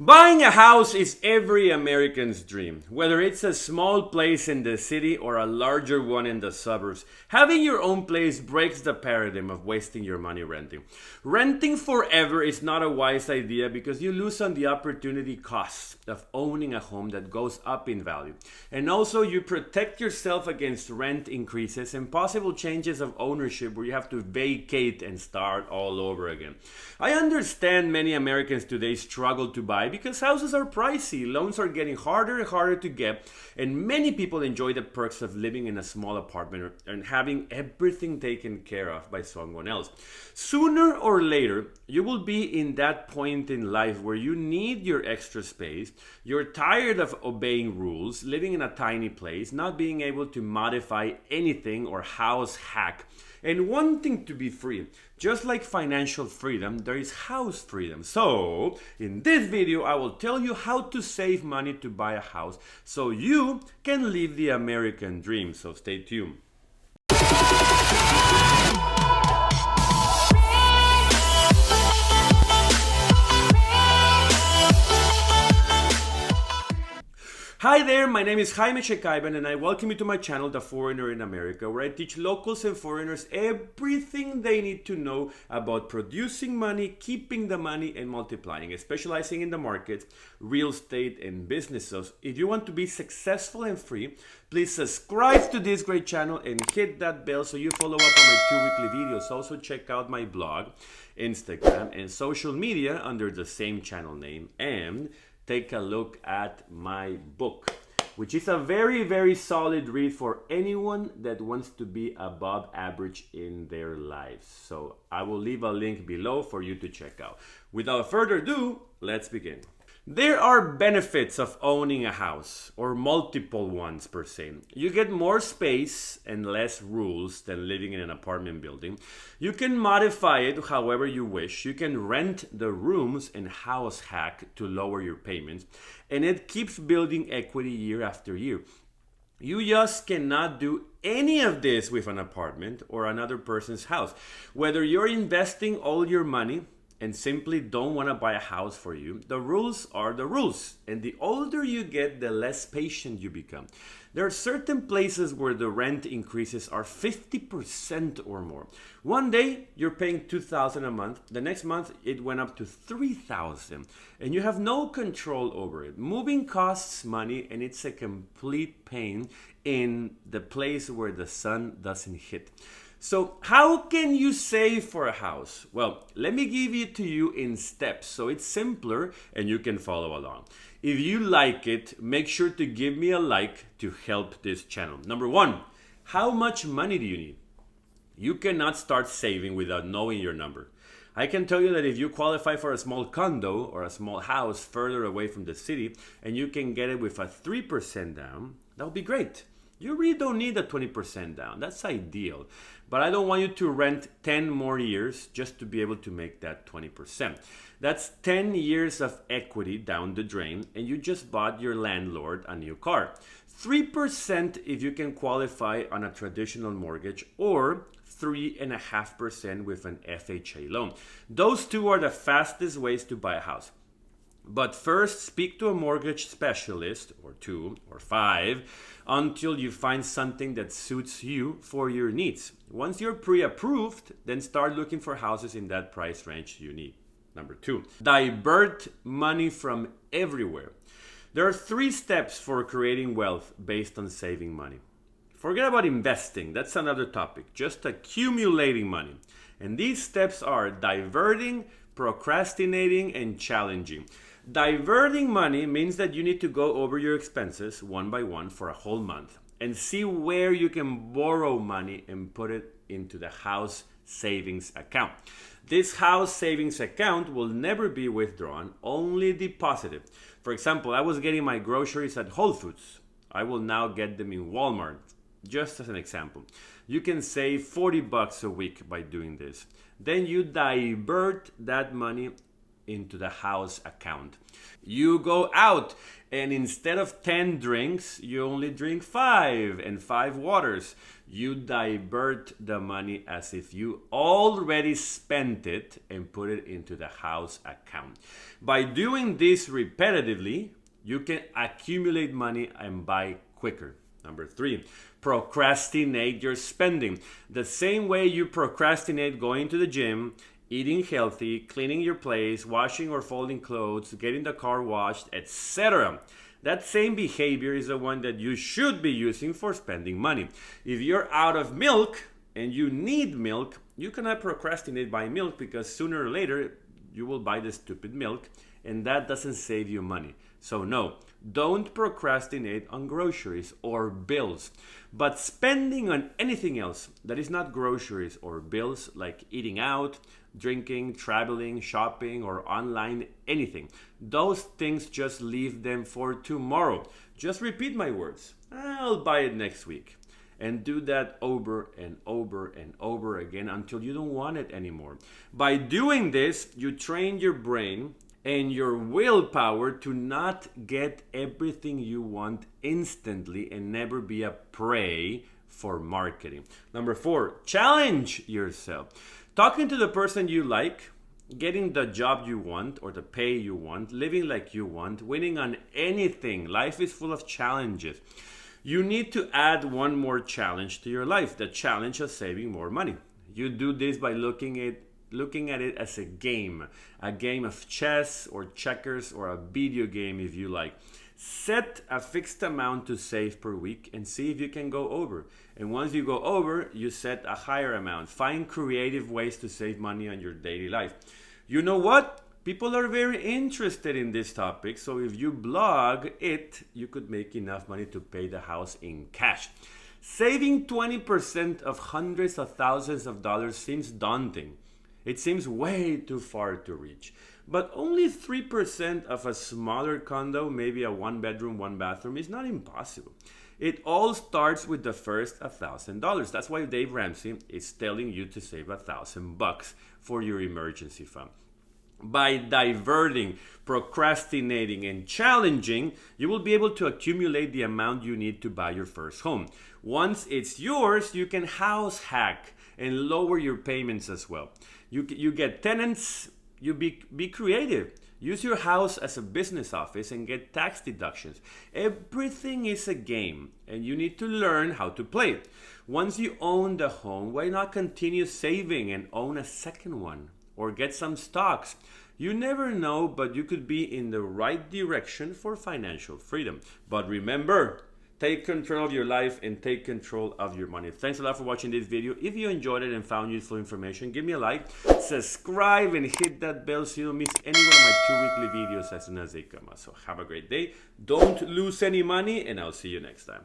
Buying a house is every American's dream, whether it's a small place in the city or a larger one in the suburbs. Having your own place breaks the paradigm of wasting your money renting. Renting forever is not a wise idea because you lose on the opportunity cost of owning a home that goes up in value. And also you protect yourself against rent increases and possible changes of ownership where you have to vacate and start all over again. I understand many Americans today struggle to buy because houses are pricey, loans are getting harder and harder to get, and many people enjoy the perks of living in a small apartment and having everything taken care of by someone else. Sooner or later, you will be in that point in life where you need your extra space, you're tired of obeying rules, living in a tiny place, not being able to modify anything or house hack, and wanting to be free. Just like financial freedom, there is house freedom. So, in this video, I will tell you how to save money to buy a house so you can live the American dream. So stay tuned. Hi there, my name is Jaime Chekaiban and I welcome you to my channel, The Foreigner in America, where I teach locals and foreigners everything they need to know about producing money, keeping the money, and multiplying, specializing in the market, real estate, and business. So if you want to be successful and free, please subscribe to this great channel and hit that bell so you follow up on my 2 weekly videos. Also check out my blog, Instagram, and social media under the same channel name, and take a look at my book, which is a very solid read for anyone that wants to be above average in their lives. So I will leave a link below for you to check out. Without further ado, let's begin. There are benefits of owning a house, or multiple ones per se. You get more space and less rules than living in an apartment building. You can modify it however you wish. You can rent the rooms and house hack to lower your payments. And it keeps building equity year after year. You just cannot do any of this with an apartment or another person's house. Whether you're investing all your money and simply don't want to buy a house for you, the rules are the rules. And the older you get, the less patient you become. There are certain places where the rent increases are 50% or more. One day you're paying $2,000 a month. The next month it went up to $3,000, and you have no control over it. Moving costs money, and it's a complete pain in the place where the sun doesn't hit. So how can you save for a house? Well, let me give it to you in steps so it's simpler and you can follow along. If you like it, make sure to give me a like to help this channel. Number one, how much money do you need? You cannot start saving without knowing your number. I can tell you that if you qualify for a small condo or a small house further away from the city and you can get it with a 3% down, that would be great. You really don't need a 20% down. That's ideal. But I don't want you to rent 10 more years just to be able to make that 20%. That's 10 years of equity down the drain, and you just bought your landlord a new car. 3% if you can qualify on a traditional mortgage, or 3.5% with an FHA loan. Those two are the fastest ways to buy a house. But first, speak to a mortgage specialist, or 2 or 5, until you find something that suits you for your needs. Once you're pre-approved, then start looking for houses in that price range you need. Number 2, divert money from everywhere. There are 3 steps for creating wealth based on saving money. Forget about investing, that's another topic. Just accumulating money. And these steps are diverting, procrastinating, and challenging. Diverting money means that you need to go over your expenses one by one for a whole month and see where you can borrow money and put it into the house savings account. This house savings account will never be withdrawn, only deposited. For example, I was getting my groceries at Whole Foods. I will now get them in Walmart, just as an example. You can save $40 a week by doing this. Then you divert that money into the house account. You go out and instead of 10 drinks, you only drink 5 and 5 waters. You divert the money as if you already spent it and put it into the house account. By doing this repetitively, you can accumulate money and buy quicker. Number 3, procrastinate your spending. The same way you procrastinate going to the gym, eating healthy, cleaning your place, washing or folding clothes, getting the car washed, etc. That same behavior is the one that you should be using for spending money. If you're out of milk and you need milk, you cannot procrastinate buying milk because sooner or later you will buy the stupid milk, and that doesn't save you money. So no, don't procrastinate on groceries or bills. But spending on anything else that is not groceries or bills, like eating out, drinking, traveling, shopping, or online, anything, those things just leave them for tomorrow. Just repeat my words. I'll buy it next week. And do that over and over and over again until you don't want it anymore. By doing this, you train your brain and your willpower to not get everything you want instantly and never be a prey for marketing. Number 4, challenge yourself. Talking to the person you like, getting the job you want or the pay you want, living like you want, winning on anything. Life is full of challenges. You need to add one more challenge to your life, the challenge of saving more money. You do this by looking at it as a game of chess or checkers or a video game if you like. Set a fixed amount to save per week and see if you can go over. And once you go over, you set a higher amount. Find creative ways to save money on your daily life. You know what? People are very interested in this topic, so if you blog it, you could make enough money to pay the house in cash. Saving 20% of hundreds of thousands of dollars seems daunting. It seems way too far to reach. But only 3% of a smaller condo, maybe a 1-bedroom, 1-bathroom, is not impossible. It all starts with the first $1,000. That's why Dave Ramsey is telling you to save $1,000 for your emergency fund. By diverting, procrastinating, and challenging, you will be able to accumulate the amount you need to buy your first home. Once it's yours, you can house hack and lower your payments as well. You get tenants, you be creative. Use your house as a business office and get tax deductions. Everything is a game, and you need to learn how to play it. Once you own the home, why not continue saving and own a second one? Or get some stocks. You never know, but you could be in the right direction for financial freedom. But remember, take control of your life and take control of your money. Thanks a lot for watching this video. If you enjoyed it and found useful information, give me a like, subscribe, and hit that bell so you don't miss any one of my 2 weekly videos as soon as they come out. So have a great day. Don't lose any money, and I'll see you next time.